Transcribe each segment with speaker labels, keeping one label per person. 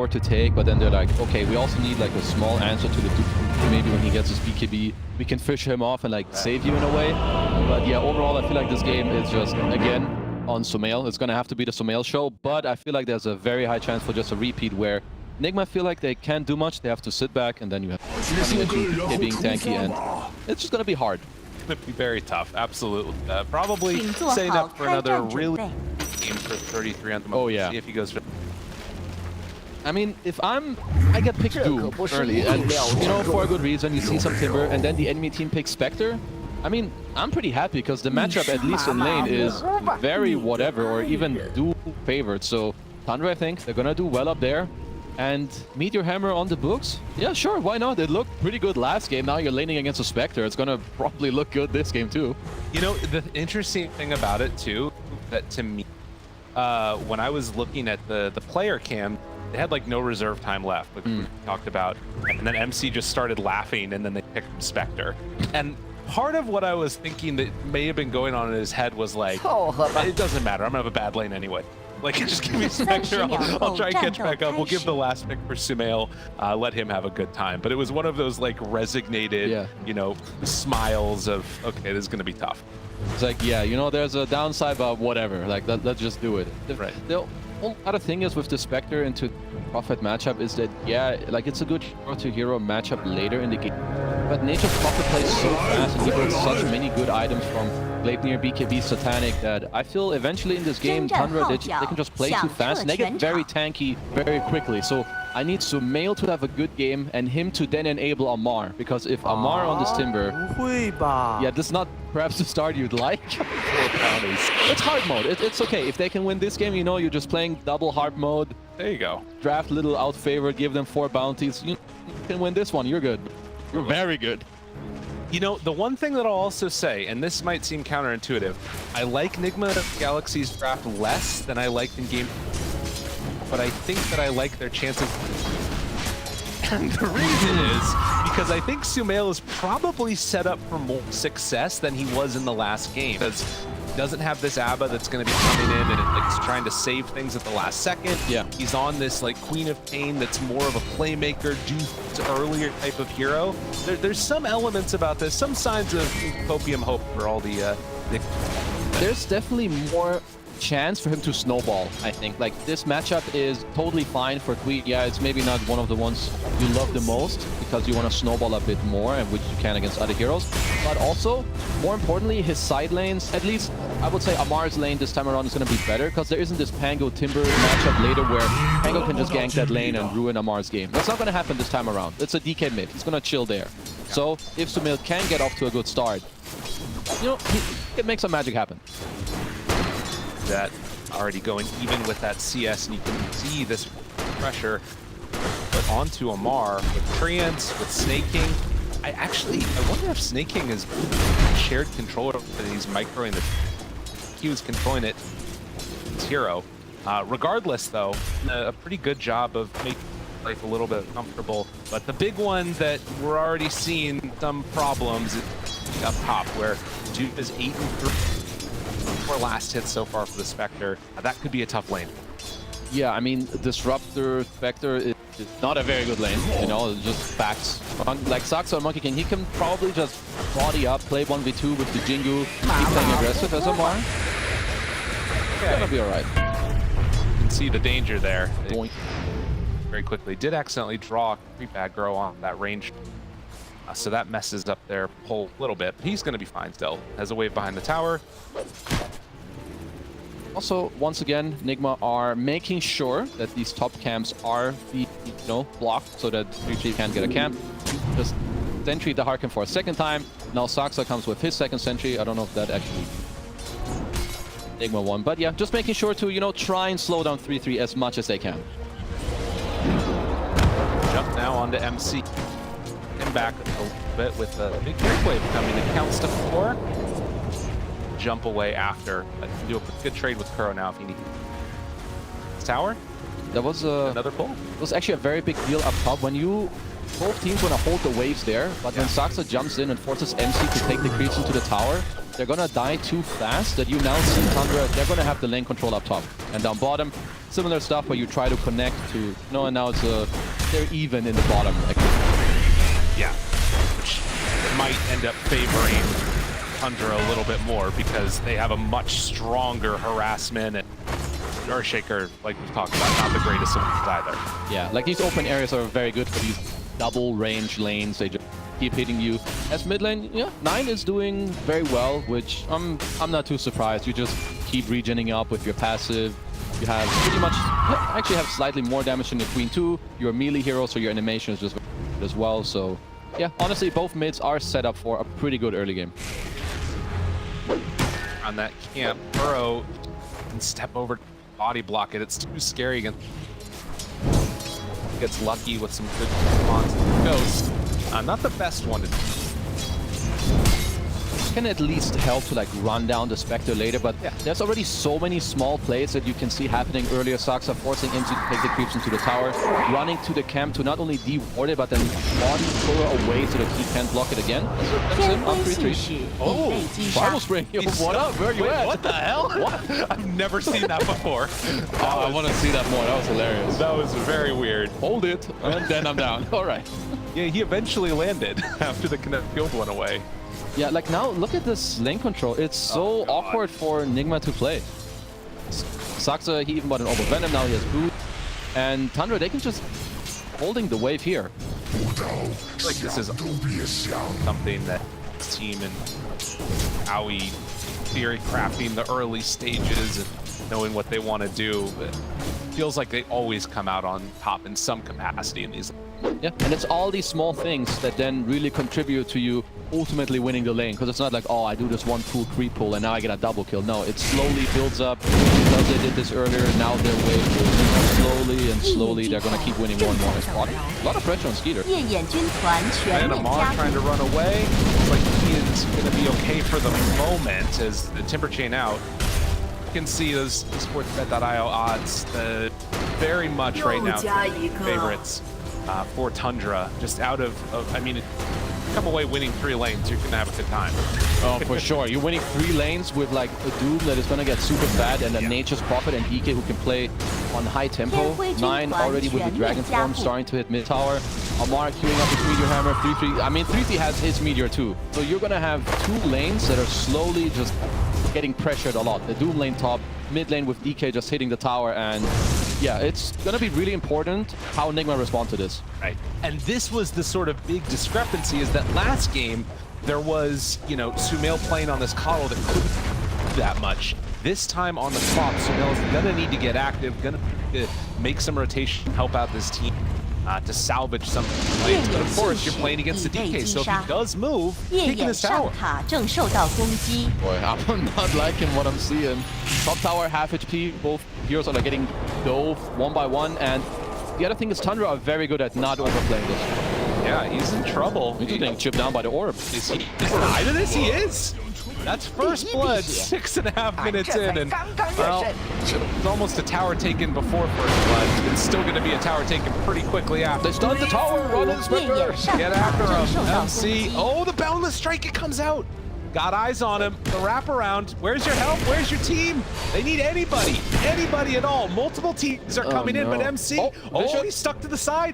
Speaker 1: to take, but then they're like, okay, we also need like a small answer to the maybe when he gets his BKB, we can fish him off and like save you in a way. But yeah, overall, I feel like this game is just, again, on Sumail. It's gonna have to be the Sumail show, but I feel like there's a very high chance for just a repeat where Nigma feel like they can't do much. They have to sit back, and then you have BK being tanky, and it's just gonna be hard.
Speaker 2: It's gonna be very tough, absolutely. Probably setting up for another really game for 33 on the moment.
Speaker 1: Oh yeah.
Speaker 2: See if he goes.
Speaker 1: I mean, if I get picked Doom early, and you know, for a good reason, you see some Timber, and then the enemy team picks Spectre. I mean, I'm pretty happy because the matchup, at least in lane, is very whatever, or even Doom favored. So Tundra, I think they're gonna do well up there. And Meteor Hammer on the books? Yeah, sure, why not? It looked pretty good last game. Now you're laning against a Spectre. It's gonna probably look good this game too.
Speaker 2: You know, the interesting thing about it too, that to me, when I was looking at the player cam, they had like no reserve time left, which we talked about. And then MC just started laughing, and then they picked Spectre. And part of what I was thinking that may have been going on in his head was like, it doesn't matter, I'm gonna have a bad lane anyway. Like, just give me Spectre, I'll try and catch back up. We'll give the last pick for Sumail, let him have a good time. But it was one of those like resignated, you know, smiles of, okay, this is gonna be tough.
Speaker 1: It's like, yeah, you know, there's a downside, but whatever. Like, let's just do it.
Speaker 2: Right.
Speaker 1: The other thing is with the Spectre into Prophet matchup is that, yeah, like it's a good hero to hero matchup later in the game. But Nature's Prophet plays so fast, and he builds such many good items from Gleipnir, BKB, Satanic, that I feel eventually in this game, Tundra, they can just play too fast, and they get very tanky very quickly. So I need Sumail to have a good game, and him to then enable Amar, because if Amar on this Timber, yeah, this is not perhaps the start you'd like. It's hard mode. It's okay. If they can win this game, you know, you're just playing double hard mode.
Speaker 2: There you go.
Speaker 1: Draft little out favorite, give them 4 bounties. You can win this one. You're good. You're very good.
Speaker 2: You know, the one thing that I'll also say, and this might seem counterintuitive, I like Nigma Galaxy's draft less than I liked in game, but I think that I like their chances. And the reason is because I think Sumail is probably set up for more success than he was in the last game. Because he doesn't have this ABBA that's going to be coming in and it's trying to save things at the last second.
Speaker 1: Yeah.
Speaker 2: He's on this like Queen of Pain that's more of a playmaker, do earlier type of hero. There's some elements about this, some signs of copium hope for all the
Speaker 1: There's definitely more chance for him to snowball, I think. Like, this matchup is totally fine for Queen. Yeah, it's maybe not one of the ones you love the most because you want to snowball a bit more, and which you can against other heroes. But also, more importantly, his side lanes, at least I would say Amar's lane this time around is going to be better because there isn't this Pango Timber matchup later where Pango can just gank that lane and ruin Amar's game. That's not going to happen this time around. It's a DK mid. He's going to chill there. So if Sumail can get off to a good start, you know, he can make some magic happen.
Speaker 2: That already going even with that CS, and you can see this pressure put onto Amar with Treants, with Snake King. I wonder if Snake King is shared control over these microing the he was controlling it his hero. Regardless though, a pretty good job of making life a little bit comfortable. But the big one that we're already seeing some problems is up top, where Duke is 8-3. 4 last hits so far for the Spectre. That could be a tough lane.
Speaker 1: Yeah, I mean, Disruptor Spectre is not a very good lane, you know, just facts. Like Saxo and Monkey King, he can probably just body up, play 1v2 with the Jingu, keep playing aggressive as Amar. It's gonna be alright.
Speaker 2: You can see the danger there.
Speaker 1: Boink.
Speaker 2: Very quickly. Did accidentally draw a creep aggro on that range. So that messes up their pull a little bit. But he's going to be fine still. Has a wave behind the tower.
Speaker 1: Also, once again, Nigma are making sure that these top camps are blocked so that 3-3 can't get a camp. Just sentry the Harken for a second time. Now Saxa comes with his second sentry. I don't know if that actually Nigma won. But yeah, just making sure to, you know, try and slow down 3-3 as much as they can.
Speaker 2: Jump now onto MC. Him back a little bit with a big break wave coming. It counts to 4. Jump away after. Do a good trade with Kuro now if you need. Tower.
Speaker 1: That was
Speaker 2: Another pull.
Speaker 1: it was actually a very big deal up top when you both teams want to hold the waves there, but when Saksa jumps in and forces MC to take the creeps into the tower, they're gonna die too fast that you now see Tundra. They're gonna have the lane control up top and down bottom. Similar stuff where you try to connect to and now it's they're even in the bottom.
Speaker 2: Yeah, which might end up favoring Tundra a little bit more because they have a much stronger harassment, and Earthshaker, like we've talked about, not the greatest of either.
Speaker 1: Yeah, like these open areas are very good for these double range lanes. They just keep hitting you. As mid lane, yeah, 9 is doing very well, which I'm not too surprised. You just keep regening up with your passive. You have pretty much, actually have slightly more damage than the Queen 2. You're a melee hero, so your animation is just good as well. So yeah, honestly, both mids are set up for a pretty good early game.
Speaker 2: On that camp, Burrow can step over, body block it. It's too scary again. Gets lucky with some good response to the Ghost. Not the best one to do.
Speaker 1: Can at least help to like run down the Spectre later, but there's already so many small plays that you can see happening earlier. Saksa forcing him to take the creeps into the tower, running to the camp to not only de-ward it, but then body pull her away so that he can't block it again. That's him on 3-3. Oh, Bible Spring. Yo, what up? Where are you at?
Speaker 2: What the hell? What? I've never seen that before.
Speaker 1: Oh, I want to see that more. That was hilarious.
Speaker 2: That was very weird.
Speaker 1: Hold it, and then I'm down. All right.
Speaker 2: Yeah, he eventually landed after the Connect Field went away.
Speaker 1: Yeah, like now, look at this lane control. It's so awkward for Nigma to play. Saksa, he even bought an Orb of Venom, now he has Boot. And Tundra, they can just holding the wave here.
Speaker 2: Like this is something that this team and Aoi theory crafting the early stages and knowing what they want to do. But it feels like they always come out on top in some capacity in these.
Speaker 1: Yeah, and it's all these small things that then really contribute to you ultimately winning the lane, because it's not like, oh, I do this one cool creep pull and now I get a double kill. No, it slowly builds up. Because they did this earlier, now they're way slowly and slowly they're gonna keep winning more and more. A lot of pressure on Skeeter.
Speaker 2: And Amar trying to run away. Looks like he is gonna be okay for the moment as the Timber Chain out. You can see those sportsbet.io odds very much right now favorites for Tundra. Just out of I mean, come away winning 3 lanes, you're gonna have a good time.
Speaker 1: Oh, for sure. You're winning 3 lanes with like a Doom that is gonna get super bad, and a Nature's Prophet and DK who can play on high tempo. 9 already with the Dragon Form starting to hit mid tower. Amar queuing up his Meteor Hammer. 3-3. I mean, 3-3 has his Meteor too. So you're gonna have 2 lanes that are slowly just getting pressured a lot. The Doom lane top, mid lane with DK just hitting the tower, and yeah, it's gonna be really important how Nigma responds to this.
Speaker 2: Right. And this was the sort of big discrepancy, is that last game there was, you know, Sumail playing on this coddle that couldn't do that much. This time on the top, Sumail's gonna need to get active, gonna make some rotation, help out this team to salvage some lanes. But of course, you're playing against the DK, so if he does move, taking his tower.
Speaker 1: Boy, I'm not liking what I'm seeing. Top tower, half HP, both heroes are getting dove one by one, and the other thing is Tundra are very good at not overplaying this.
Speaker 2: Yeah, he's in trouble.
Speaker 1: He's getting chipped down by the orb.
Speaker 2: Is he denied of this? He is! That's first blood, 6.5 minutes in, and well, it's almost a tower taken before first blood. It's still going to be a tower taken pretty quickly after.
Speaker 1: They stun the tower, run in Spectre!
Speaker 2: Get after him, MC. Oh, the Boundless Strike, it comes out. Got eyes on him. The wraparound. Where's your help? Where's your team? They need anybody. Anybody at all. Multiple teams are coming in, but MC. Oh, he's stuck to the side.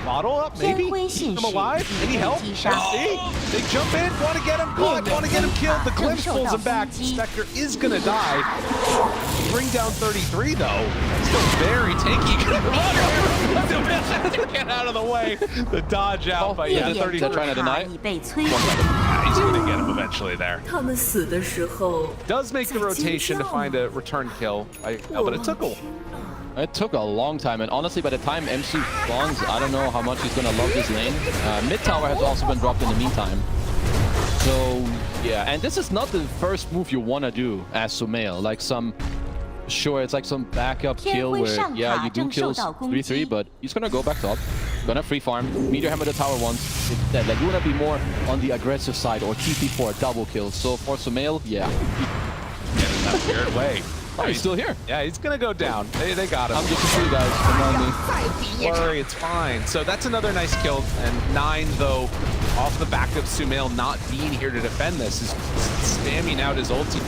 Speaker 2: Bottle up, maybe. Keep him alive. Any help? MC. They jump in. Want to get him caught. Want to get him killed. The Glimpse pulls him back. Spectre is going to die. Bring down 33, though. Still very tanky. Get out of the way. The dodge out by 33.
Speaker 1: They're trying to deny.
Speaker 2: He's going to get him eventually there. Does make the rotation to find a return kill, but it took a while.
Speaker 1: It took a long time, and honestly, by the time MC spawns, I don't know how much he's gonna love this lane. Mid tower has also been dropped in the meantime. So, yeah, and this is not the first move you wanna do as Sumail. Like some, sure, it's like some backup kill where, yeah, you do kills 3-3, but he's gonna go back top. Gonna free farm, Meteor Hammer the tower once. It's dead. Like, you wanna be more on the aggressive side or TP for a double kill. So for Sumail, yeah.
Speaker 2: Get in that weird way.
Speaker 1: Oh, he's still here.
Speaker 2: Yeah, he's gonna go down. They got him.
Speaker 1: I'm just a free guys. Come on me.
Speaker 2: Don't worry, it's fine. So that's another nice kill. And 9, though, off the back of Sumail not being here to defend this, is spamming out his ulti.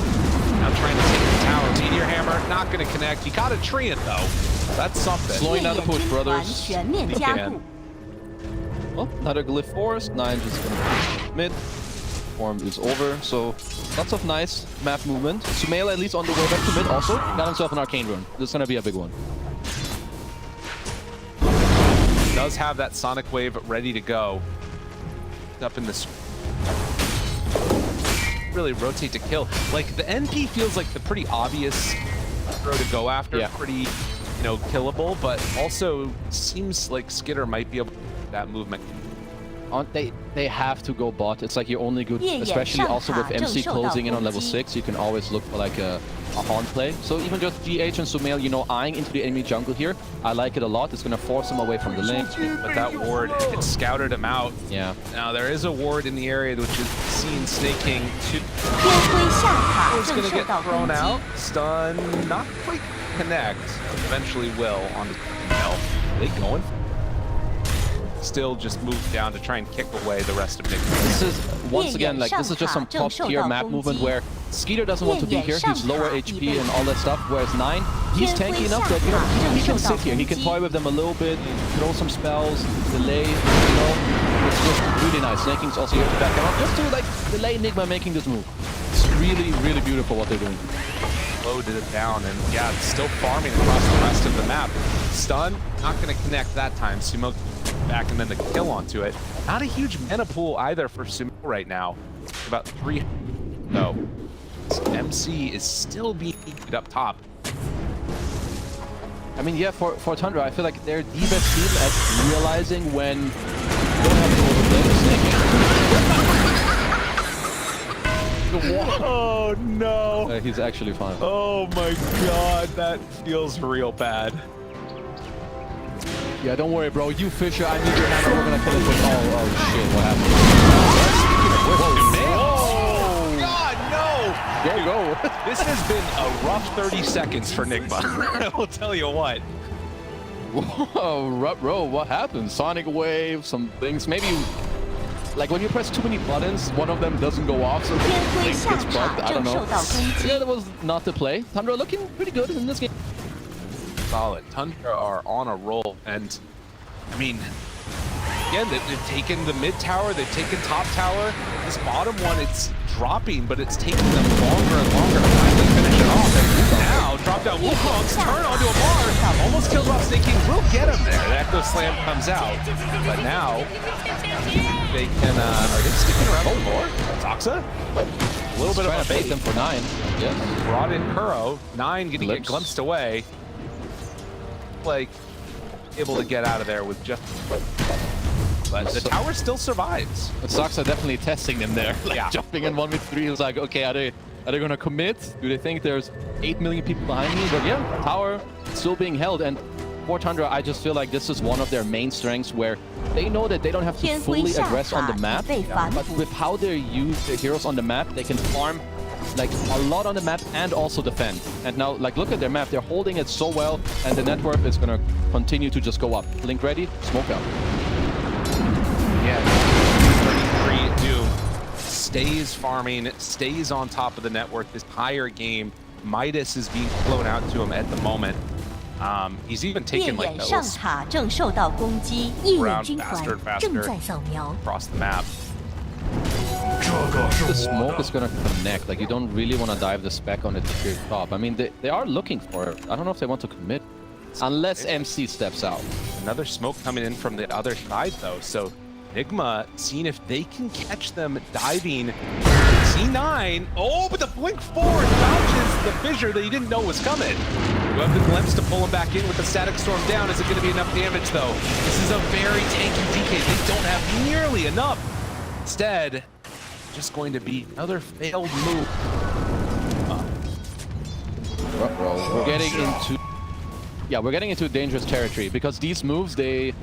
Speaker 2: Now trying to take the tower. Meteor Hammer, not going to connect. He caught a Treant, though. That's something.
Speaker 1: Slowing down the push, brothers.
Speaker 2: He can.
Speaker 1: Well, another Glyph Forest. 9 just going to push mid. Form is over, so lots of nice map movement. Sumail at least on the way back to mid also got himself an Arcane Rune. This is going to be a big one.
Speaker 2: Does have that Sonic Wave ready to go. Up in this, really rotate to kill. Like the NP feels like the pretty obvious throw to go after,
Speaker 1: yeah.
Speaker 2: Pretty, you know, killable, but also seems like Skitter might be able to do that movement.
Speaker 1: They have to go bot. It's like you're only good, especially also with MC closing in on level 6. You can always look for like a haunt play. So even just GH and Sumail, you know, eyeing into the enemy jungle here, I like it a lot. It's gonna force him away from the lane.
Speaker 2: But that ward, it scouted him out.
Speaker 1: Yeah.
Speaker 2: Now there is a ward in the area which is seen snaking to. Ward's gonna get thrown out. Stun, not quite connect. Eventually will on the Are they going? Still just moved down to try and kick away the rest of Nigma.
Speaker 1: This is, once again, like, this is just some top-tier map movement where Skeeter doesn't want to be here. He's lower HP and all that stuff, whereas 9, he's tanky enough that, you know, he can sit here. He can toy with them a little bit, throw some spells, delay, you know. It's just really nice. Snaking's also here to back him up, just to, like, delay Nigma making this move. It's really, really beautiful what they're doing.
Speaker 2: Loaded it down, and yeah, it's still farming across the rest of the map. Stun, not going to connect that time. Sumo back and then the kill onto it. Not a huge mana pool either for Sumo right now. About 3. No. MC is still being beat up top.
Speaker 1: I mean, yeah, for Tundra, I feel like they're the best team at realizing when you don't have to overplay the snake.
Speaker 2: Oh no!
Speaker 1: He's actually fine.
Speaker 2: Oh my god, that feels real bad.
Speaker 1: Yeah, don't worry, bro. You Fisher, I need your hammer. We're gonna kill it with. Oh shit! What happened?
Speaker 2: Oh god, no!
Speaker 1: Go.
Speaker 2: This has been a rough 30 seconds for Nigma. I will tell you what.
Speaker 1: Whoa, bro, what happened? Sonic Wave, some things. Maybe you, like when you press too many buttons, one of them doesn't go off, so it gets bugged. I don't know. Yeah, that was not the play. Tundra looking pretty good in this game.
Speaker 2: Solid. Tundra are on a roll, and I mean, again, they've taken the mid tower, they've taken top tower. This bottom one, it's dropping, but it's taking them longer and longer to finally finish it off. And now, drop down Wukong's, turn onto a bar, almost kills off Snake King, will get him there. The Echo Slam comes out, but now they can, are they sticking around for more? Toxa? A little bit of a bait.
Speaker 1: Them for 9. Yeah.
Speaker 2: Brought in Kuro, 9 getting it glimpsed away. Like, able to get out of there with just... But the tower still survives.
Speaker 1: But Sox are definitely testing them there. Like,
Speaker 2: yeah.
Speaker 1: Jumping in 1v3, it's like, okay, are they gonna commit? Do they think there's 8 million people behind me? But yeah, tower still being held. And for Tundra, I just feel like this is one of their main strengths where they know that they don't have to fully address on the map. But with how they use their heroes on the map, they can farm like a lot on the map and also defend. And now, like, look at their map. They're holding it so well, and the net worth is gonna continue to just go up. Blink ready, smoke out.
Speaker 2: Yeah, 33 Doom stays farming, stays on top of the net worth this entire game. Midas is being flown out to him at the moment. He's even taken like a little round faster across the map.
Speaker 1: The smoke is gonna connect. Like, you don't really want to dive the spec on it to clear top. I mean, they are looking for it. I don't know if they want to commit, unless MC steps out.
Speaker 2: Another smoke coming in from the other side though, so Nigma seeing if they can catch them diving. C9, oh, but the blink forward dodges the fissure that he didn't know was coming. You have the glimpse to pull him back in with the static storm down. Is it going to be enough damage though? This is a very tanky DK. They don't have nearly enough. Instead, just going to be another failed move.
Speaker 1: We're getting into yeah, we're getting into dangerous territory because these moves, they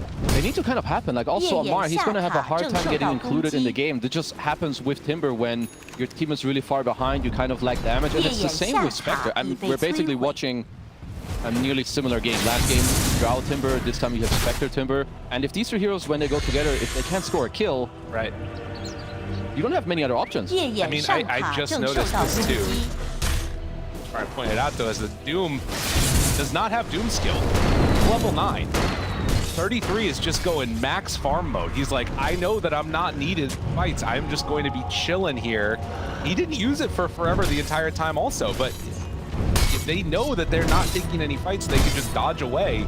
Speaker 1: need to kind of happen. Like also Amar, he's going to have a hard time getting included in the game. That just happens with Timber when your team is really far behind, you kind of lack damage. And it's the same with Spectre. We're basically watching a nearly similar game. Last game, Drow Timber, this time you have Spectre Timber. And if these two heroes, when they go together, if they can't score a kill,
Speaker 2: right,
Speaker 1: you don't have many other options.
Speaker 2: I mean, I just noticed this too. I pointed out though, as the Doom does not have Doom skill. Level 9. 33 is just going max farm mode. He's like, I know that I'm not needed in fights. I'm just going to be chilling here. He didn't use it for forever the entire time also, but if they know that they're not taking any fights, they can just dodge away.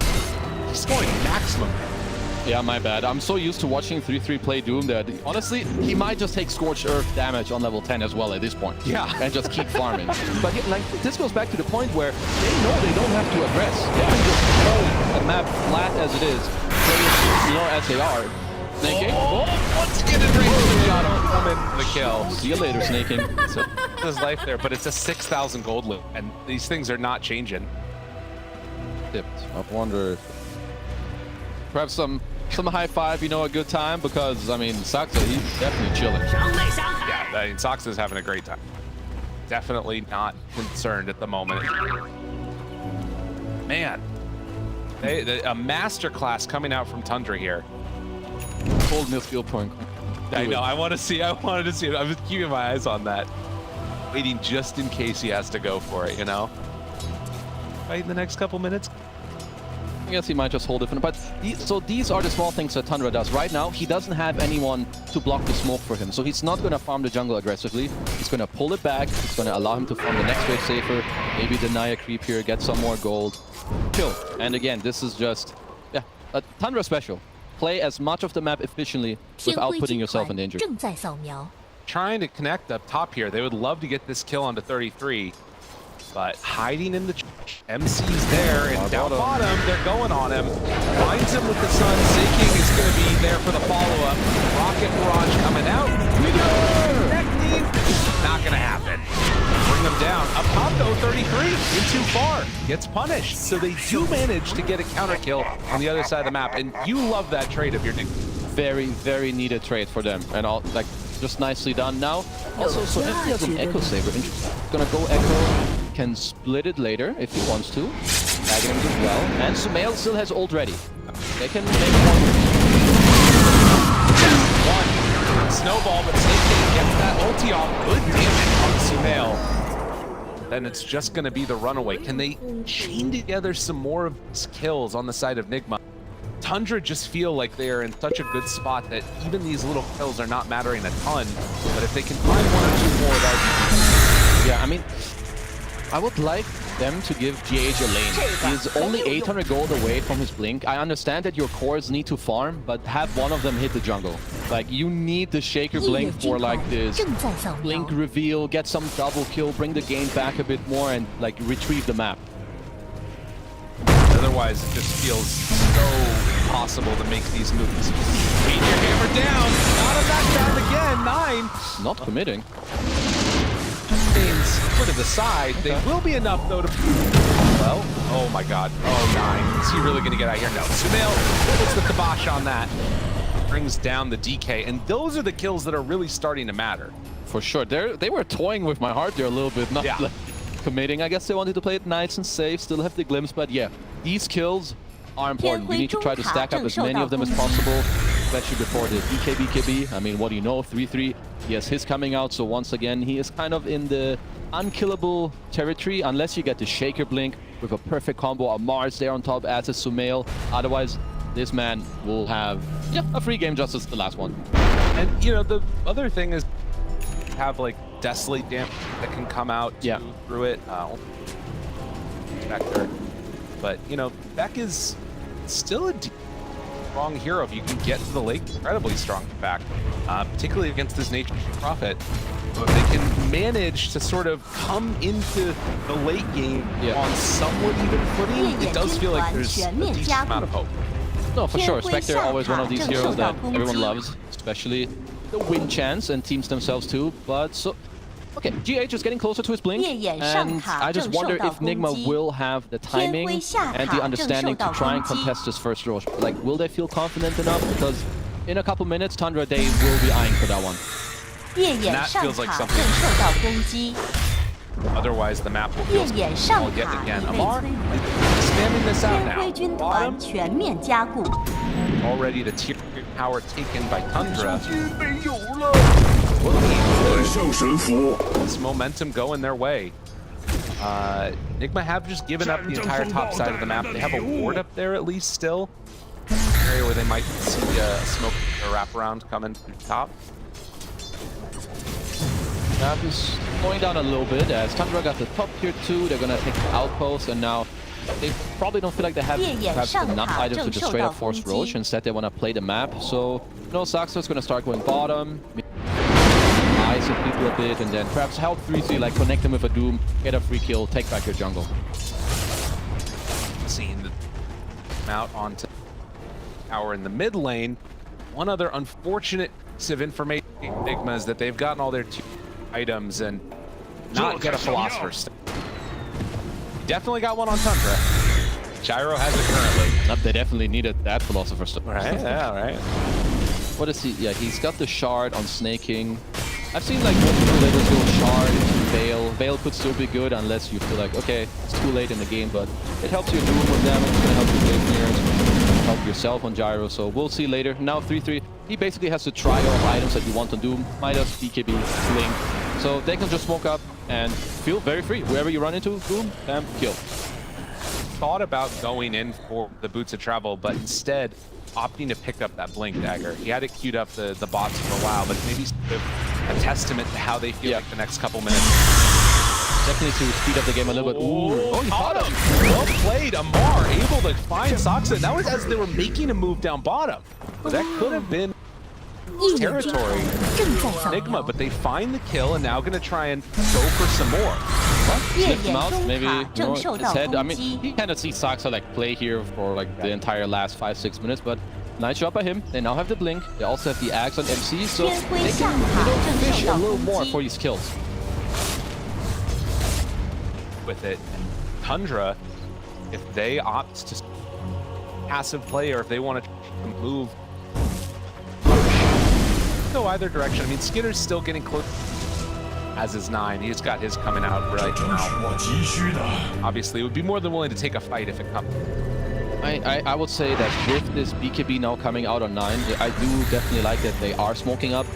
Speaker 2: He's going maximum.
Speaker 1: Yeah, my bad. I'm so used to watching 3-3 play Doom that, honestly, he might just take Scorched Earth damage on level 10 as well at this point.
Speaker 2: Yeah.
Speaker 1: And just keep farming. But like, this goes back to the point where they know they don't have to aggress. They can just hold the map flat as it is, play it, as they are. Snaking.
Speaker 2: Once again, it range shot him the kill.
Speaker 1: See you later, Snaking.
Speaker 2: So, his life there, but it's a 6,000 gold loot, and these things are not changing.
Speaker 1: Tipped. I wonder if perhaps some high five, a good time, because I mean Saksa, he's definitely chilling.
Speaker 2: Yeah, I mean Saksa's having a great time. Definitely not concerned at the moment. Man, a masterclass coming out from Tundra here.
Speaker 1: Cold midfield point.
Speaker 2: I know. I wanted to see it. I was keeping my eyes on that, waiting just in case he has to go for it. Fight in the next couple minutes.
Speaker 1: I guess he might just hold it. But so these are the small things that Tundra does. Right now, he doesn't have anyone to block the smoke for him. So he's not going to farm the jungle aggressively. He's going to pull it back. It's going to allow him to farm the next wave safer. Maybe deny a creep here, get some more gold. Chill. And again, this is just, yeah, a Tundra special. Play as much of the map efficiently without putting yourself in danger.
Speaker 2: Trying to connect up top here. They would love to get this kill onto 33. But hiding in the MC's there, and down bottom, they're going on him. Finds him with the sun. Seeking is going to be there for the follow-up. Rocket Barrage coming out. Connecting. Not going to happen. Bring them down. Up top, though, 33. In too far. Gets punished. So they do manage to get a counter kill on the other side of the map. And you love that trade of your Nigma.
Speaker 1: Very, very needed trade for them. And all, like, just nicely done now. Also, so if he has an Echo Saber, gonna go Echo. Can split it later if he wants to. Tagging him as well. And Sumail still has ult ready. They can make
Speaker 2: one snowball, but Snake gets that ulti off. Good damage on Sumail. Then it's just going to be the runaway. Can they chain together some more of these kills on the side of Nigma? Tundra just feel like they are in such a good spot that even these little kills are not mattering a ton. But if they can find one or two more, that would be...
Speaker 1: Yeah, I mean, I would like them to give GH a lane. He's only 800 gold away from his blink. I understand that your cores need to farm, but have one of them hit the jungle. Like, you need the Shaker blink for like this blink reveal, get some double kill, bring the game back a bit more, and like retrieve the map.
Speaker 2: Otherwise, it just feels so impossible to make these moves. Beat your hammer down. Not a back down again. 9.
Speaker 1: Not committing.
Speaker 2: Put to the side. They will be enough though to. Well, oh my god. Oh, 9. Is he really going to get out here? No. Sumail puts the kibosh on that. Brings down the DK. And those are the kills that are really starting to matter.
Speaker 1: For sure. They were toying with my heart there a little bit. Not like committing. I guess they wanted to play it nice and safe. Still have the glimpse. But yeah, these kills are important. We need to try to stack up as many of them as possible. Especially before the BKB. I mean, what do you know? 3-3. He has his coming out. So once again, he is kind of in the unkillable territory unless you get the Shaker blink with a perfect combo. Amar's there on top, as is Sumail. Otherwise, this man will have a free game just as the last one.
Speaker 2: And the other thing is have like Desolate damage that can come out through it. Vector. But Beck is still a strong hero if you can get to the lake. Incredibly strong, in fact, particularly against this Nature Prophet. But they can manage to sort of come into the late game on somewhat even footing. It does feel like there's a decent amount of hope.
Speaker 1: No, for sure. Spectre always one of these heroes that everyone loves, especially the win chance and teams themselves too. But so Okay, GH is getting closer to his blink, and I just wonder if Nigma will have the timing and the understanding to try and contest this first Roche. Like, will they feel confident enough? Because in a couple minutes, Tundra, they will be eyeing for that one.
Speaker 2: And that feels like something. Otherwise, the map will feel small yet again. Amar spamming this out now. Bottom. Already the tier power taken by Tundra. This momentum going their way. Nigma have just given up the entire top side of the map. They have a ward up there at least still. An area where they might see a smoke or wraparound coming through the top.
Speaker 1: Map is going down a little bit as Tundra got the top tier 2. They're gonna take the outpost, and now they probably don't feel like they have perhaps enough items to just straight up force Roche. Instead, they want to play the map. So, Saxo's gonna start going bottom. Ice people a bit, and then perhaps help 3-3, like connect them with a Doom, get a free kill, take back your jungle.
Speaker 2: Seeing the out onto tower in the mid lane. One other unfortunate piece of information, Nigma, is that they've gotten all their 2 items and not get a Philosopher's Stone. Definitely got one on Tundra. Gyro has it currently.
Speaker 1: They definitely needed that Philosopher's Stone.
Speaker 2: Right, yeah, right.
Speaker 1: What is he? Yeah, he's got the shard on snaking. I've seen like multiple players go shard into Veil. Veil could still be good unless you feel like, okay, it's too late in the game, but it helps you do more damage. It's gonna help you play clearance, help yourself on Gyro. So we'll see later. Now 3-3, he basically has the trio of items that you want on Doom: Midas, BKB, Blink. So they can just smoke up and feel very free. Wherever you run into, boom, bam, kill.
Speaker 2: Thought about going in for the Boots of Travel, but instead opting to pick up that Blink Dagger. He had it queued up the bots for a while, but maybe a testament to how they feel like the next couple minutes.
Speaker 1: Definitely to speed up the game a little bit.
Speaker 2: Ooh, oh, he caught him. Well played, Amar, able to find Soxa. That was as they were making a move down bottom. So that could have been territory for Nigma, but they find the kill and now going to try and go for some more.
Speaker 1: Sniffed him out, maybe his head. I mean, he kind of sees Soxa like play here for like the entire last 5-6 minutes, but nice job by him. They now have the blink. They also have the axe on MC, so they can fish a little more for these kills.
Speaker 2: With it, Tundra, if they opt to passive play or if they want to move, go either direction. I mean, Skitter's still getting close, as is 9. He's got his coming out right now. Obviously, would be more than willing to take a fight if it comes.
Speaker 1: I would say that with this BKB now coming out on 9, I do definitely like that they are smoking up.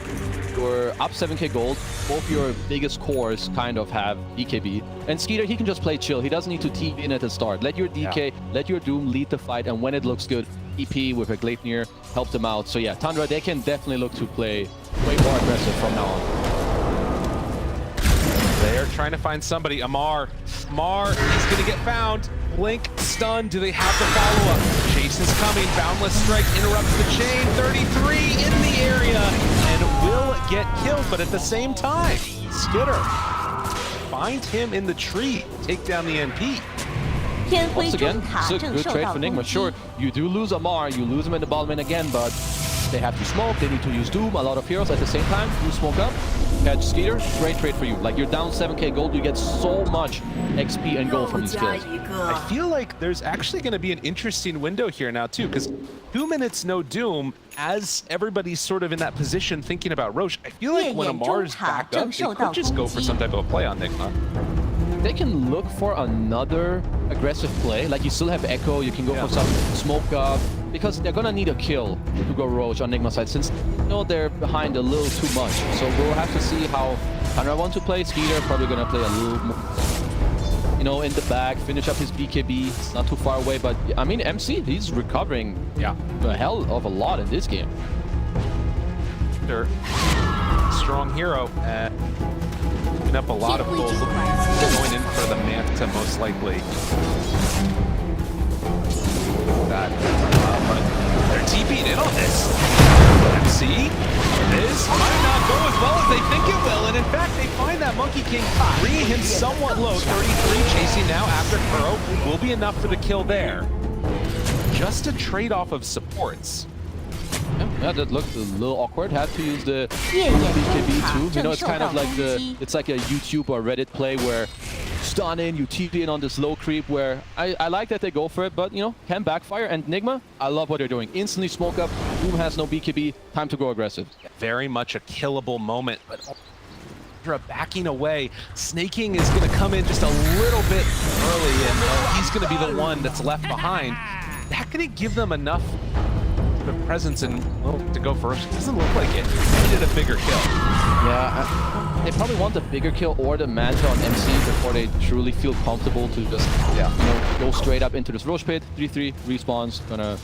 Speaker 1: You're up 7k gold. Both your biggest cores kind of have BKB. And Skeeter, he can just play chill. He doesn't need to TP in at the start. Let your DK, let your Doom lead the fight, and when it looks good, EP with a Gleipnir help them out. So yeah, Tundra, they can definitely look to play way more aggressive from now on.
Speaker 2: They're trying to find somebody. Amar is going to get found. Blink, stun. Do they have the follow-up? Chase is coming. Boundless Strike interrupts the chain. 33 in the area and will get killed, but at the same time, Skitter find him in the tree. Take down the NP.
Speaker 1: Once again, it's a good trade for Nigma. Sure, you do lose Amar, you lose him in the bottom lane again, but they have to smoke, they need to use Doom, a lot of heroes at the same time. You smoke up, catch Skeeter, great trade for you. Like, you're down 7k gold, you get so much XP and gold from these kills.
Speaker 2: I feel like there's actually going to be an interesting window here now, too, because 2 minutes no Doom, as everybody's sort of in that position thinking about Roche. I feel like when Amar's back up, they could just go for some type of a play on Nigma.
Speaker 1: They can look for another aggressive play. Like, you still have Echo, you can go for some smoke up, because they're gonna need a kill to go Roche on Nigma side, since they're behind a little too much. So we'll have to see how Tundra want to play. Skeeter probably gonna play a little more, in the back, finish up his BKB. It's not too far away, but I mean, MC, he's recovering a hell of a lot in this game.
Speaker 2: Strong hero. Picking up a lot of gold. Going in for the Manta, most likely. But they're TP'd in on this. MC, this might not go as well as they think it will, and in fact, they find that Monkey King, bringing him somewhat low. 33 chasing now after Kuro will be enough for the kill there. Just a trade-off of supports.
Speaker 1: Yeah, that looked a little awkward. Had to use the
Speaker 3: 越野
Speaker 1: BKB
Speaker 3: 中塔
Speaker 1: too. You
Speaker 3: 正
Speaker 1: know, it's
Speaker 3: 受
Speaker 1: kind
Speaker 3: 到
Speaker 1: of like
Speaker 3: 攻
Speaker 1: the
Speaker 3: 击。
Speaker 1: it's like a YouTube or Reddit play where stun in, you TP in on this low creep where I like that they go for it, but you know, can backfire. And Nigma, I love what they're doing. Instantly smoke up. Boom has no BKB. Time to go aggressive.
Speaker 2: Very much a killable moment, but Tundra backing away. Snaking is going to come in just a little bit early, and he's going to be the one that's left behind. That going to give them enough of presence and to go first? It doesn't look like it. They needed a bigger kill.
Speaker 1: Yeah, they probably want the bigger kill or the Manta on MC before they truly feel comfortable to just you know, go straight up into this Roche pit. 3-3 respawns, gonna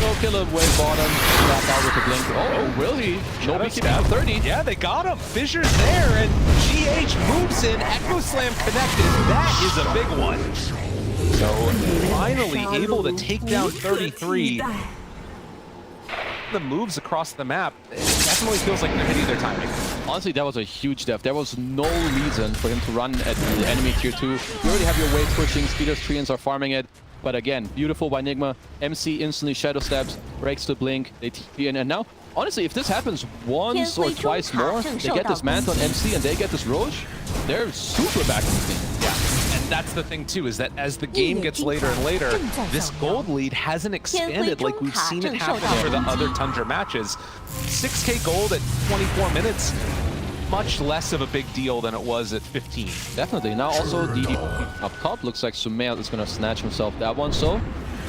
Speaker 1: go kill a wave bottom, back out with a blink. Oh, will he? No BKB 30.
Speaker 2: Yeah, they got him. Fissure's there, and GH moves in. Echo Slam connected. That is a big one. So finally able to take down 33. The moves across the map, it definitely feels like they're hitting their timing.
Speaker 1: Honestly, that was a huge death. There was no reason for him to run at the enemy tier 2. You already have your wave pushing, Speeders, Treants are farming it. But again, beautiful by Nigma. MC instantly shadow steps, breaks the blink, they TP in, and now, honestly, if this happens once or twice more, they get this Manta on MC and they get this Roche, they're super back in the game.
Speaker 2: Yeah. That's the thing too, is that as the game gets later and later, this gold lead hasn't expanded like we've seen it happen for the other Tundra matches. 6k gold at 24 minutes, much less of a big deal than it was at 15.
Speaker 1: Definitely. Now also DD up top, looks like Sumail is going to snatch himself that one, so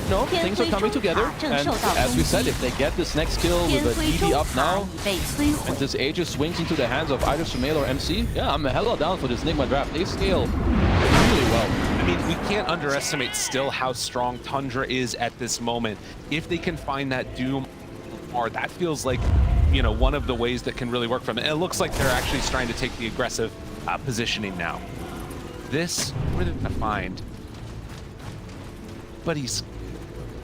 Speaker 1: no, things are coming together, and as we said, if they get this next kill with a DD up now, and this Aegis swings into the hands of either Sumail or MC, yeah, I'm hella down for this Nigma draft. They scale really well.
Speaker 2: I mean, we can't underestimate still how strong Tundra is at this moment. If they can find that Doom, or that feels like, you know, one of the ways that can really work for them. And it looks like they're actually trying to take the aggressive positioning now. This, where they're going to find, but he's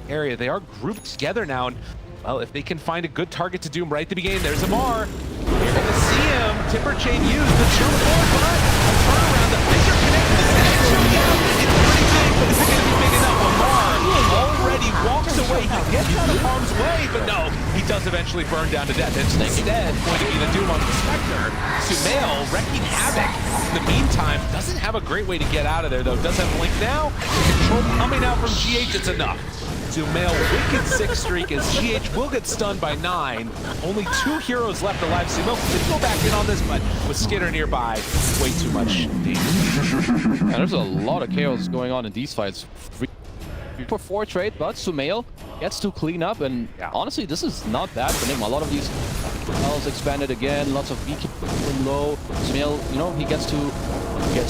Speaker 2: area. They are grouped together now, and well, if they can find a good target to Doom right at the beginning, there's Amar. You're gonna see him. Timber chain used the jump forward, but a turnaround. The Fissure connected the snag showing out. It's pretty big, but is it gonna be big enough? Amar already walks away. He gets out of harm's way, but no, he does eventually burn down to death. It's instead going to be the Doom on the Spectre. Sumail wrecking havoc. In the meantime, doesn't have a great way to get out of there though. Does have Blink now. Control coming out from GH. It's enough. Sumail, wicked 6 streak as GH will get stunned by 9. Only 2 heroes left alive. Sumail could go back in on this, but with Skitter nearby, way too much danger.
Speaker 1: Yeah, there's a lot of chaos going on in these fights. 3-4 trade, but Sumail gets to clean up, and honestly, this is not bad for him. A lot of these L's expanded again, lots of VK from low. Sumail, you know, he gets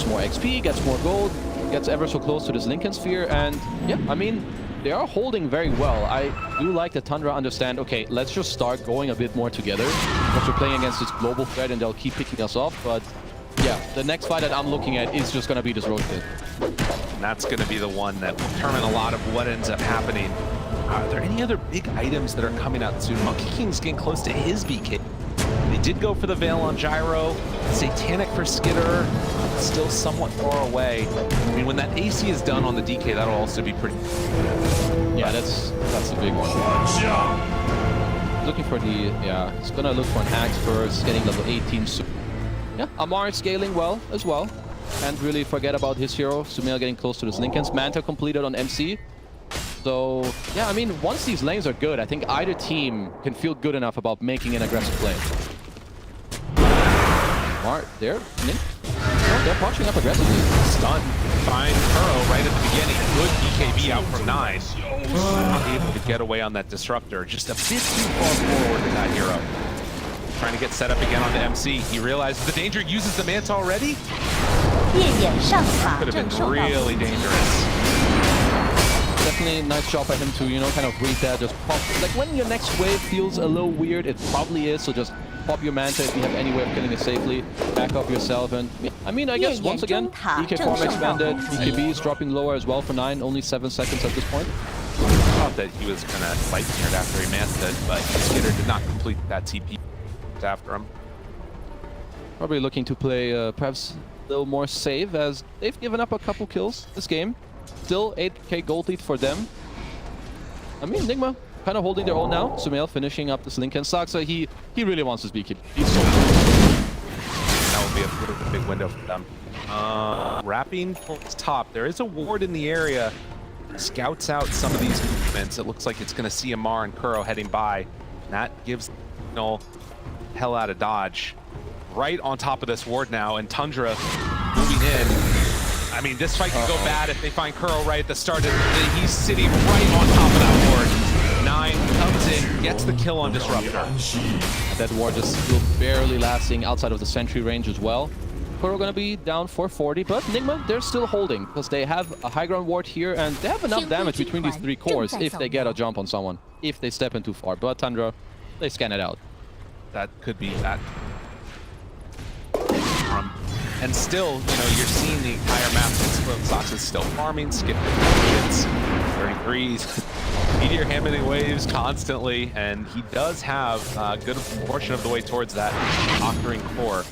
Speaker 1: more XP, gets more gold, gets ever so close to this Lincoln Sphere, and yeah, I mean, they are holding very well. I do like that Tundra understand, okay, let's just start going a bit more together because we're playing against this global threat and they'll keep picking us off. But yeah, the next fight that I'm looking at is just going to be this Roche pit.
Speaker 2: And that's going to be the one that will determine a lot of what ends up happening. Are there any other big items that are coming out soon? Monkey King's getting close to his BK. They did go for the Veil on Gyro. Satanic for Skitter, still somewhat far away. I mean, when that AC is done on the DK, that'll also be pretty...
Speaker 1: Yeah, that's a big one. Looking for the... Yeah, it's gonna look for an axe first, getting level 18 soon. Yeah, Amar scaling well as well. Can't really forget about his hero. Sumail getting close to this Lincoln's. Manta completed on MC. So, yeah, I mean, once these lanes are good, I think either team can feel good enough about making an aggressive play. Amar, they're punching up aggressively.
Speaker 2: Stun. Fine Kuro right at the beginning. Good BKB out from 9. Not able to get away on that Disruptor. Just a bit too far forward in that hero. Trying to get set up again onto MC. He realizes the danger, uses the Manta already. Could have been really dangerous.
Speaker 1: Definitely a nice job by him to, you know, kind of read that. Just pop. Like when your next wave feels a little weird, it probably is. So just pop your Manta if you have any way of killing it safely. Back up yourself, and I mean, I guess once again, DK form expanded. BKB is dropping lower as well for 9. Only 7 seconds at this point.
Speaker 2: I thought that he was gonna fight here after he Manta, but Skitter did not complete that TP after him.
Speaker 1: Probably looking to play perhaps a little more safe, as they've given up a couple kills this game. Still 8k gold lead for them. I mean, Nigma kind of holding their own now. Sumail finishing up this Lincoln stock, so he really wants this BKB. He's so
Speaker 2: That would be a bit of a big window for them. Wrapping towards top. There is a ward in the area. Scouts out some of these movements. It looks like it's going to see Amar and Kuro heading by. And that gives no hell out of dodge. Right on top of this ward now, and Tundra moving in. I mean, this fight can go bad if they find Kuro right at the start. He's sitting right on top of that ward. 9 comes in, gets the kill on Disruptor.
Speaker 1: That ward just still barely lasting outside of the sentry range as well. Kuro gonna be down 440, but Nigma, they're still holding because they have a high ground ward here and they have enough damage between these 3 cores if they get a jump on someone, if they step in too far. But Tundra, they scan it out.
Speaker 2: That could be that. And still, you know, you're seeing the entire map. Sox is still farming, skipping hits, 33s, Meteor hammering waves constantly, and he does have a good portion of the way towards that Octarine core.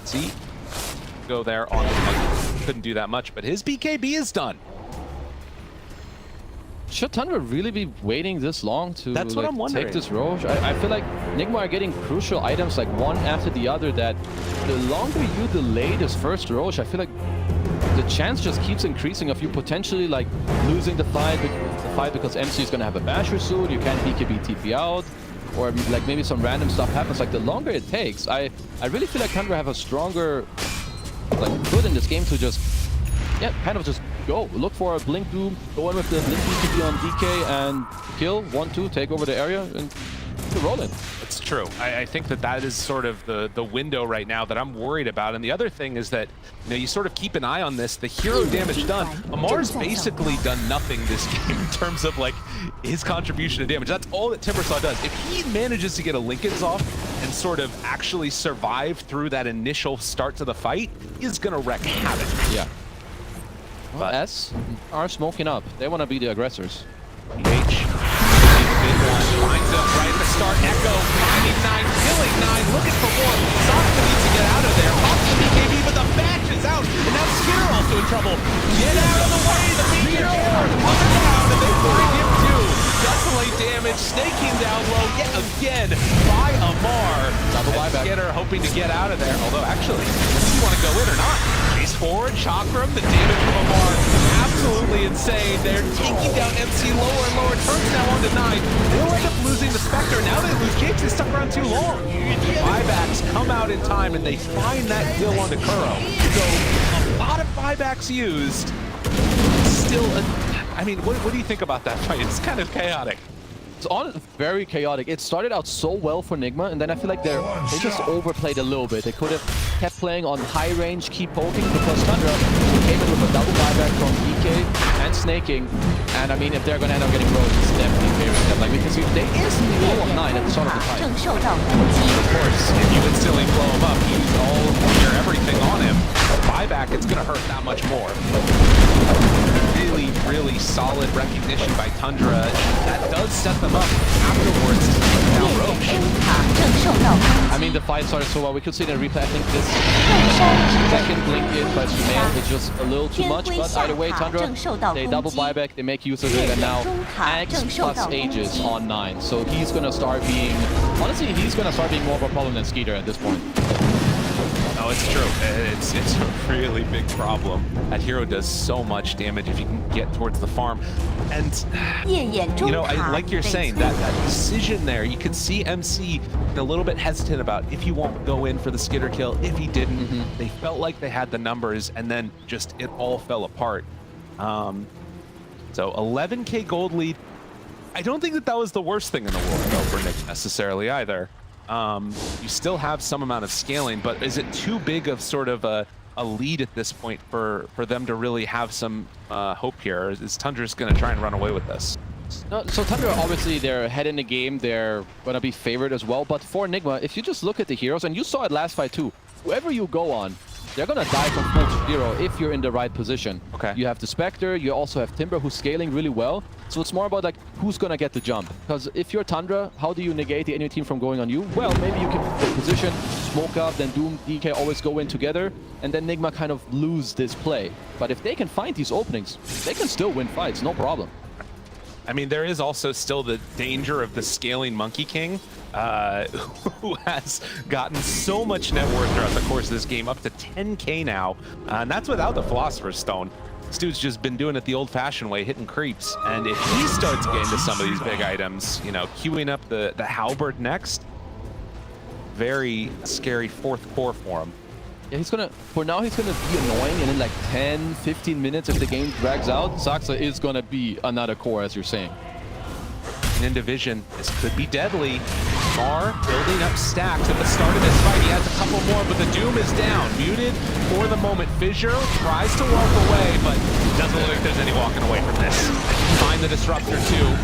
Speaker 2: See? Go there on the couldn't do that much, but his BKB is done.
Speaker 1: Should Tundra really be waiting this long to
Speaker 2: That's what I'm wondering.
Speaker 1: take this Roche? I feel like Nigma are getting crucial items like one after the other that the longer you delay this first Roche, I feel like the chance just keeps increasing of you potentially like losing the fight because MC is going to have a basher soon, you can't BKB TP out, or like maybe some random stuff happens. Like the longer it takes, I really feel like Tundra have a stronger like foot in this game to just kind of just go. Look for a Blink Doom, go in with the Blink BKB on DK and kill, 1-2, take over the area and roll in.
Speaker 2: It's true. I think that is sort of the window right now that I'm worried about. And the other thing is that, you know, you sort of keep an eye on this. The hero damage done. Amar's basically done nothing this game in terms of like his contribution to damage. That's all that Timbersaw does. If he manages to get a Lincoln's off and sort of actually survive through that initial start to the fight, he's gonna wreak havoc.
Speaker 1: Yeah. Well, S are smoking up. They want to be the aggressors.
Speaker 2: H, big one, finds him right at the start. Echo finding 9, killing 9, looking for more. Saka needs to get out of there. Pops the BKB, but the batch is out. And now Skitter also in trouble. Get out of the way. The Meteor coming down, and they find him too. Desolate damage, snaking down low yet again by Amar.
Speaker 1: Double buyback.
Speaker 2: Skitter hoping to get out of there. Although actually, does he want to go in or not? Chase forward, Chakram, the damage from Amar, absolutely insane. They're taking down MC lower and lower, turns now on to 9. They'll end up losing the Spectre. Now they lose James, they stuck around too long. Buybacks come out in time and they find that kill onto Kuro. So a lot of buybacks used. Still, I mean, what do you think about that fight? It's kind of chaotic.
Speaker 1: It's all very chaotic. It started out so well for Nigma, and then I feel like they just overplayed a little bit. They could have kept playing on high range, keep poking, because Tundra came in with a double buyback from DK and snaking. And I mean, if they're going to end up getting rolled, it's definitely favoring them. Like, because they instantly blow up 9 at the start of the fight.
Speaker 2: Of course, if you instantly blow him up, you use all your everything on him. Buyback, it's going to hurt that much more. Really, really solid recognition by Tundra. That does set them up afterwards to take down Roche.
Speaker 1: I mean, the fight started so well. We could see it in a replay. I think this second blink in by Sumail is just a little too much, but either way, Tundra, they double buyback, they make use of it, and now X plus Aegis on 9. So he's going to start being, honestly, he's going to start being more of a problem than Skeeter at this point.
Speaker 2: No, it's true. It's a really big problem. That hero does so much damage if you can get towards the farm. And, you know, like you're saying, that decision there, you can see MC a little bit hesitant about if he won't go in for the Skitter kill, if he didn't. They felt like they had the numbers, and then just it all fell apart. So 11K gold lead. I don't think that was the worst thing in the world, though, for Nick necessarily either. You still have some amount of scaling, but is it too big of sort of a lead at this point for them to really have some hope here? Is Tundra's going to try and run away with this?
Speaker 1: No, so Tundra, obviously, they're ahead in the game. They're going to be favored as well. But for Nigma, if you just look at the heroes, and you saw it last fight too, whoever you go on, they're going to die from full to zero if you're in the right position.
Speaker 2: Okay.
Speaker 1: You have the Spectre, you also have Timber, who's scaling really well. So it's more about like who's going to get the jump. Because if you're Tundra, how do you negate the enemy team from going on you? Well, maybe you can get position, smoke up, then Doom, DK always go in together, and then Nigma kind of lose this play. But if they can find these openings, they can still win fights, no problem.
Speaker 2: I mean, there is also still the danger of the scaling Monkey King, who has gotten so much net worth throughout the course of this game, up to 10K now, and that's without the Philosopher's Stone. This dude's just been doing it the old-fashioned way, hitting creeps, and if he starts getting to some of these big items, you know, queuing up the halberd next, very scary fourth core for him.
Speaker 1: Yeah, for now he's gonna be annoying, and in like 10, 15 minutes, if the game drags out, Saxa is gonna be another core, as you're saying.
Speaker 2: And in Division, this could be deadly. Mar building up stacks at the start of this fight. He has a couple more, but the Doom is down. Muted for the moment. Fissure tries to walk away, but doesn't look like there's any walking away from this. Find the Disruptor too.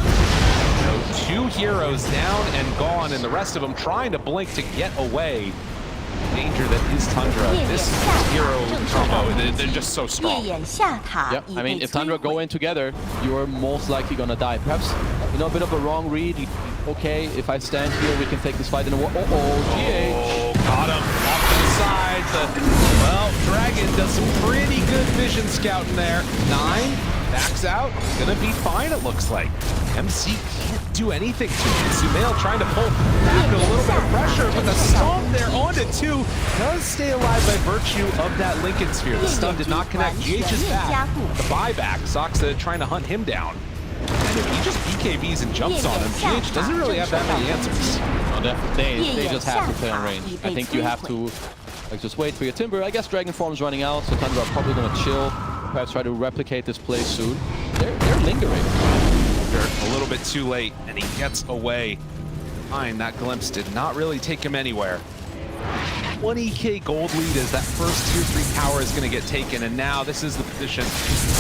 Speaker 2: So 2 heroes down and gone, and the rest of them trying to blink to get away. Danger that is Tundra. This hero combo, they're just so strong.
Speaker 1: Yep, I mean, if Tundra go in together, you're most likely gonna die. Perhaps, you know, a bit of a wrong read. Okay, if I stand here, we can take this fight in a war. GH.
Speaker 2: Oh, got him off to the side. Well, Dragon does some pretty good vision scouting there. 9 backs out. Gonna be fine, it looks like. MC can't do anything to him. Sumail trying to pull back a little bit of pressure, but the stomp there onto 2 does stay alive by virtue of that Lincoln Sphere. The stun did not connect. GH is back. The buyback. Soxa trying to hunt him down. And if he just BKBs and jumps on him, GH doesn't really have that many answers.
Speaker 1: No, they just have to play on range. I think you have to like just wait for your Timber. I guess Dragon Form's running out, so Tundra are probably gonna chill. Perhaps try to replicate this play soon. They're lingering.
Speaker 2: They're a little bit too late, and he gets away. Fine, that glimpse did not really take him anywhere. 20K gold lead as that first tier 3 tower is going to get taken, and now this is the position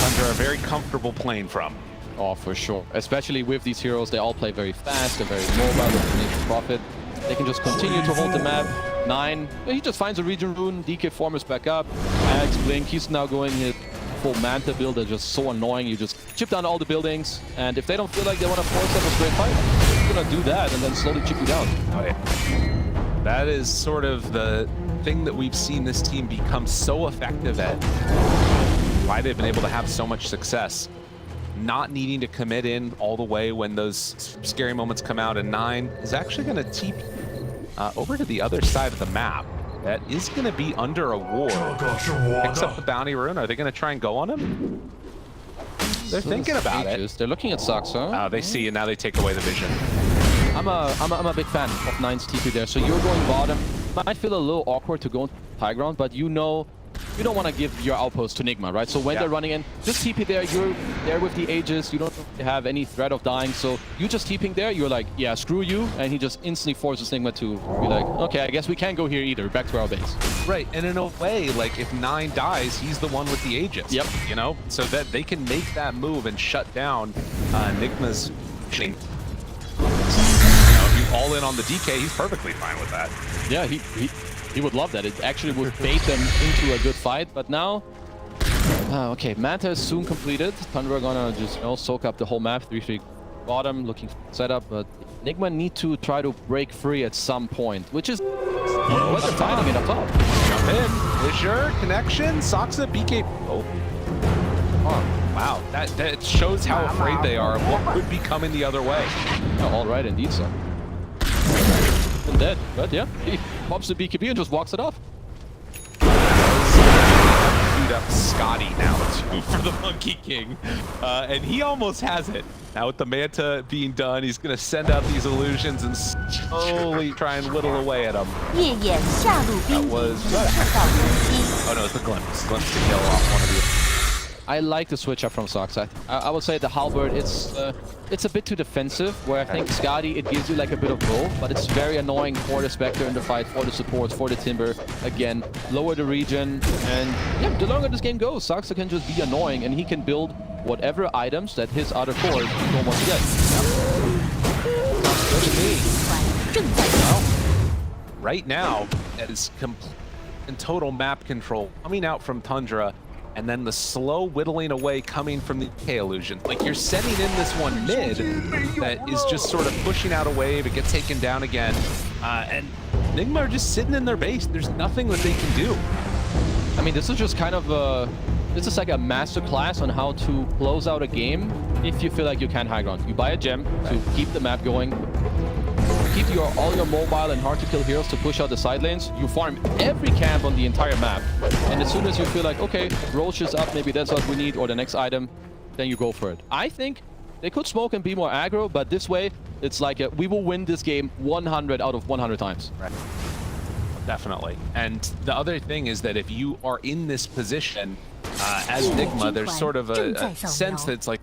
Speaker 2: Tundra are very comfortable playing from.
Speaker 1: Oh, for sure. Especially with these heroes, they all play very fast, they're very mobile with the Nature's Prophet. They can just continue to hold the map. 9, he just finds a region rune, DK form is back up. Axe, Blink, he's now going his full Manta build. They're just so annoying. You just chip down all the buildings, and if they don't feel like they want to force up a straight fight, they're gonna do that and then slowly chip you down.
Speaker 2: Oh, yeah. That is sort of the thing that we've seen this team become so effective at. Why they've been able to have so much success. Not needing to commit in all the way when those scary moments come out, and 9 is actually going to TP over to the other side of the map. That is going to be under a ward. Picks up the bounty rune. Are they going to try and go on him? They're thinking about it.
Speaker 1: They're looking at Saxa.
Speaker 2: They see, and now they take away the vision.
Speaker 1: I'm a big fan of 9's TP there. So you're going bottom. Might feel a little awkward to go into high ground, but you know you don't want to give your outpost to Nigma, right? So when they're running in, just TP there. You're there with the Aegis. You don't have any threat of dying. So you just TPing there. You're like, yeah, screw you. And he just instantly forces Nigma to be like, okay, I guess we can't go here either. Back to our base.
Speaker 2: Right, and in a way, like if 9 dies, he's the one with the Aegis.
Speaker 1: Yep.
Speaker 2: You know, so that they can make that move and shut down Nigma's. You know, if you all in on the DK, he's perfectly fine with that.
Speaker 1: Yeah, he would love that. It actually would bait them into a good fight, but now... okay, Manta is soon completed. Tundra gonna just, you know, soak up the whole map. 3-3 bottom, looking for setup, but Nigma need to try to break free at some point, which is what they're finding it up top.
Speaker 2: Jump in. Fissure, connection, Soxa, BK... Oh, wow. That shows how afraid they are of what could be coming the other way.
Speaker 1: Oh, all right, indeed so. And dead, but yeah, he pops the BKB and just walks it off.
Speaker 2: Queued up Scotty now too for the Monkey King, and he almost has it. Now with the Manta being done, he's going to send out these illusions and slowly try and whittle away at him. That was... Oh no, it's the glimpse. Glimpse to kill off one of the...
Speaker 1: I like the switch up from Soxa. I would say the halberd, it's a bit too defensive, where I think Scotty, it gives you like a bit of both, but it's very annoying for the Spectre in the fight, for the supports, for the Timber. Again, lower the region, and yeah, the longer this game goes, Soxa can just be annoying, and he can build whatever items that his other cores don't want to get.
Speaker 2: Sounds good to me. Well, right now, it is complete and total map control coming out from Tundra, and then the slow whittling away coming from the K illusion. Like you're setting in this one mid that is just sort of pushing out a wave, it gets taken down again, and Nigma are just sitting in their base. There's nothing that they can do.
Speaker 1: I mean, this is just kind of this is like a master class on how to close out a game if you feel like you can high ground. You buy a gem to keep the map going, keep all your mobile and hard to kill heroes to push out the side lanes. You farm every camp on the entire map, and as soon as you feel like, okay, Roche is up, maybe that's what we need, or the next item, then you go for it. I think they could smoke and be more aggro, but this way, it's like we will win this game 100 out of 100 times.
Speaker 2: Right. Definitely. And the other thing is that if you are in this position as Nigma, there's sort of a sense that it's like,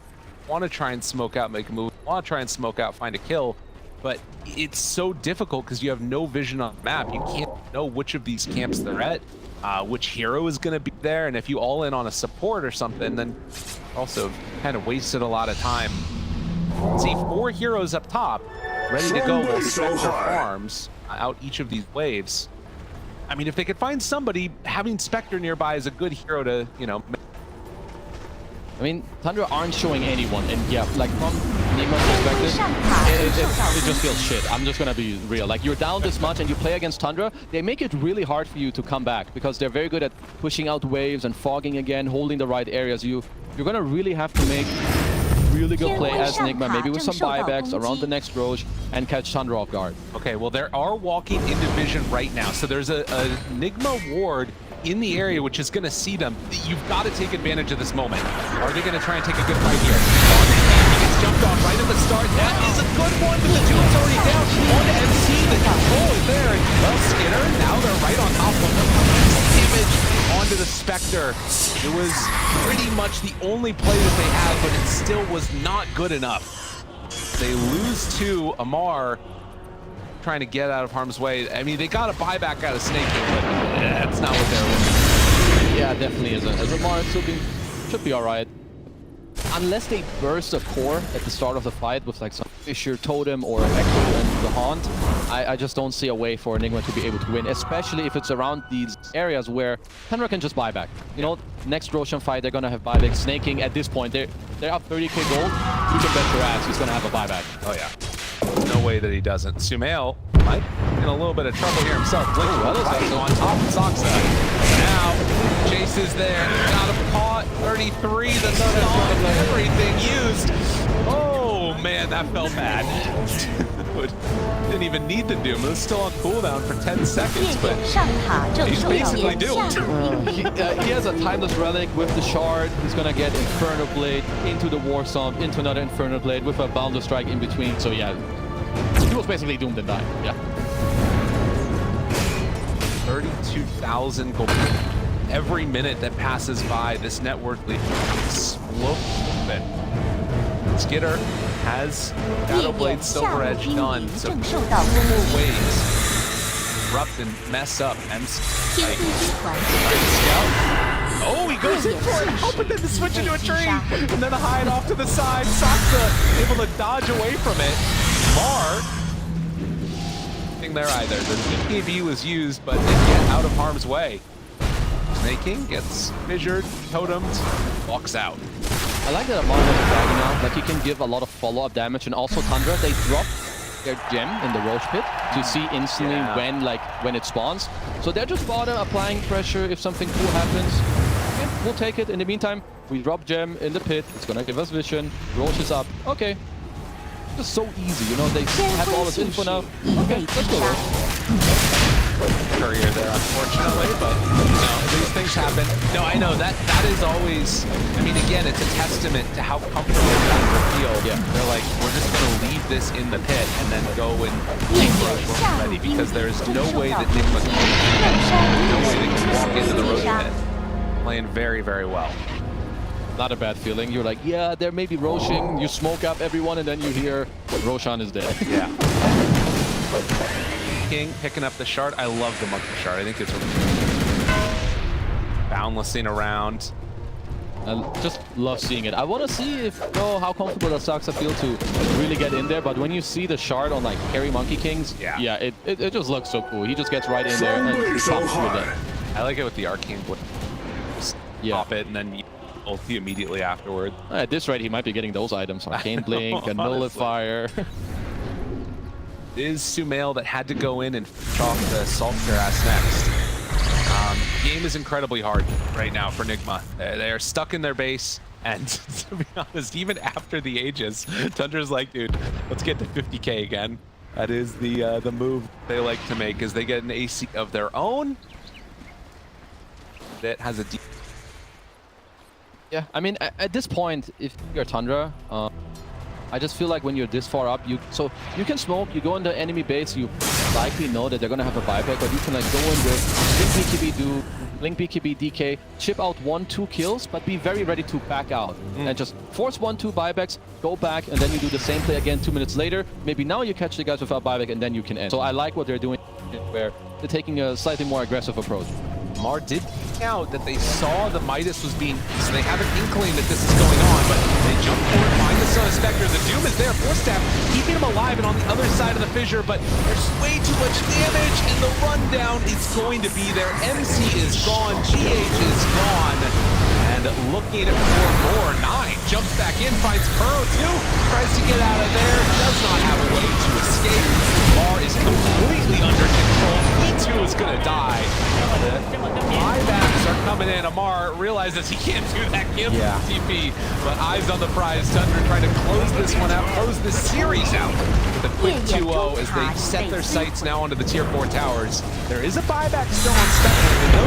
Speaker 2: want to try and smoke out, make a move, want to try and smoke out, find a kill, but it's so difficult because you have no vision on the map. You can't know which of these camps they're at, which hero is going to be there, and if you all in on a support or something, then also kind of wasted a lot of time. See, 4 heroes up top, ready to go while Spectre farms out each of these waves. I mean, if they could find somebody, having Spectre nearby is a good hero to, you know.
Speaker 1: I mean, Tundra aren't showing anyone, and yeah, like from Nigma's perspective, it just feels shit. I'm just gonna be real. Like, you're down this much and you play against Tundra, they make it really hard for you to come back because they're very good at pushing out waves and fogging again, holding the right areas. You're gonna really have to make really good play as Nigma, maybe with some buybacks around the next Roche and catch Tundra off guard.
Speaker 2: Okay, well, there are walking into vision right now, so there's a Nigma ward in the area which is going to see them. You've got to take advantage of this moment. Are they going to try and take a good fight here? He gets jumped off right at the start. That is a good one, but the dude's already down. On to MC, the control is there. Well, Skinner, now they're right on top of him. Image onto the Spectre. It was pretty much the only play that they had, but it still was not good enough. They lose to Amar, trying to get out of harm's way. I mean, they got a buyback out of Snake, but that's not what they're looking.
Speaker 1: Yeah, definitely isn't. As Amar should be all right. Unless they burst a core at the start of the fight with like some Fisher Totem or Echo and the Haunt, I just don't see a way for Nigma to be able to win, especially if it's around these areas where Tundra can just buyback. You know, next Roshan fight, they're gonna have buyback. Snaking at this point, they're up 30k gold. You can bet your ass he's gonna have a buyback.
Speaker 2: Oh yeah. There's no way that he doesn't. Sumail might be in a little bit of trouble here himself. Blink right on top of Soxa. Now, Chase is there. Got him caught. 33, the stun, everything used. Oh man, that felt bad. Didn't even need the Doom. It was still on cooldown for 10 seconds, but he's basically doomed.
Speaker 1: He has a Timeless Relic with the Shard. He's gonna get Inferno Blade into the War Stomp, into another Inferno Blade with a Boundless Strike in between. So yeah, he was basically doomed and died. Yeah.
Speaker 2: 32,000 gold. Every minute that passes by, this net worth lead explodes a bit. Skitter has Shadow Blade Silver Edge done, so 4 more waves erupt and mess up. Oh, he goes in for it! Oh, but then to switch into a tree! And then a hide off to the side. Soxa able to dodge away from it. Mar, nothing there either. The BKB was used, but didn't get out of harm's way. Snake King gets fissured, totemed, walks out.
Speaker 1: I like that Amar has a dragon now. Like, he can give a lot of follow-up damage, and also Tundra, they drop their gem in the Roche pit to see instantly when it spawns. So they're just bottom applying pressure if something cool happens. Okay, we'll take it. In the meantime, we drop gem in the pit. It's gonna give us vision. Roche is up. Okay. Just so easy, you know, they have all this info now. Okay, let's go.
Speaker 2: Courier there, unfortunately, but no, these things happen. No, I know that is always. I mean, again, it's a testament to how comfortable they feel. Yeah, they're like, we're just going to leave this in the pit and then go and rush when we're ready, because there's no way that Nigma can, no way they can walk into the Roche pit. Playing very, very well.
Speaker 1: Not a bad feeling. You're like, yeah, there may be Roshing. You smoke up everyone, and then you hear Roshan is dead.
Speaker 2: Yeah. King picking up the shard. I love the monkey shard. I think it's boundlessing around.
Speaker 1: I just love seeing it. I want to see how comfortable does Soxa feel to really get in there. But when you see the shard on like carry Monkey Kings, yeah, it just looks so cool. He just gets right in there and pops through it.
Speaker 2: I like it with the arcane blade. Just pop it and then ulti immediately afterward.
Speaker 1: At this rate, he might be getting those items: arcane blink, a nullifier.
Speaker 2: Is Sumail that had to go in and chalk the Salt Grass next. Game is incredibly hard right now for Nigma. They are stuck in their base. And to be honest, even after the Aegis, Tundra's like, dude, let's get to 50K again. That is the move they like to make, is they get an AC of their own that has a deep.
Speaker 1: Yeah, I mean, at this point, if you're Tundra, I just feel like when you're this far up, you can smoke, you go into enemy base, you likely know that they're gonna have a buyback, but you can like go in with Blink BKB, DK, chip out 1-2 kills, but be very ready to back out. And just force 1-2 buybacks, go back, and then you do the same play again 2 minutes later. Maybe now you catch the guys without buyback, and then you can end. So I like what they're doing, where they're taking a slightly more aggressive approach.
Speaker 2: Mar did point out that they saw the Midas was being, so they have an inkling that this is going on, but they jump forward, find the Son of Spectre. The Doom is there, Force Staff, keeping him alive and on the other side of the fissure, but there's way too much damage, and the rundown is going to be there. MC is gone, GH is gone, and looking for more. 9 jumps back in, finds Kuro too, tries to get out of there, does not have a way to escape. Mar is completely under control. He too is going to die. Buybacks are coming in. Amar realizes he can't do that Gimp TP, but eyes on the prize. Tundra trying to close this one out, close this series out with a quick 2-0 as they set their sights now onto the tier 4 towers. There is a buyback still on Spectre, and no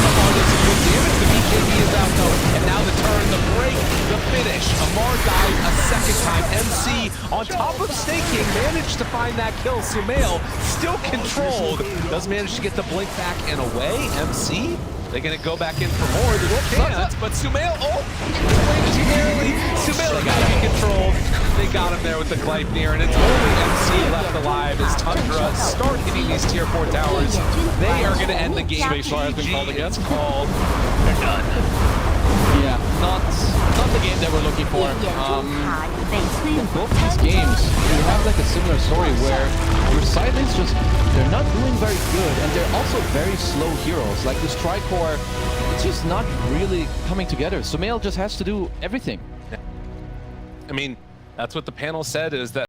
Speaker 2: Amar does some good damage. The BKB is out though, and now the turn, the break, the finish. Amar dies a second time. MC on top of staking managed to find that kill. Sumail still controlled, does manage to get the blink back and away. MC, they're gonna go back in for more. There's a chance, but Sumail, too narrowly. Sumail got to be controlled. They got him there with the Gleipnir, and it's only MC left alive as Tundra start hitting these tier 4 towers. They are gonna end the game.
Speaker 1: Spacefire has been called again.
Speaker 2: It's called. They're done.
Speaker 1: Yeah, not the game that we're looking for. In both these games, you have like a similar story where your side lanes they're not doing very good, and they're also very slow heroes. Like this Tricore, it's just not really coming together. Sumail just has to do everything.
Speaker 2: I mean, that's what the panel said, is that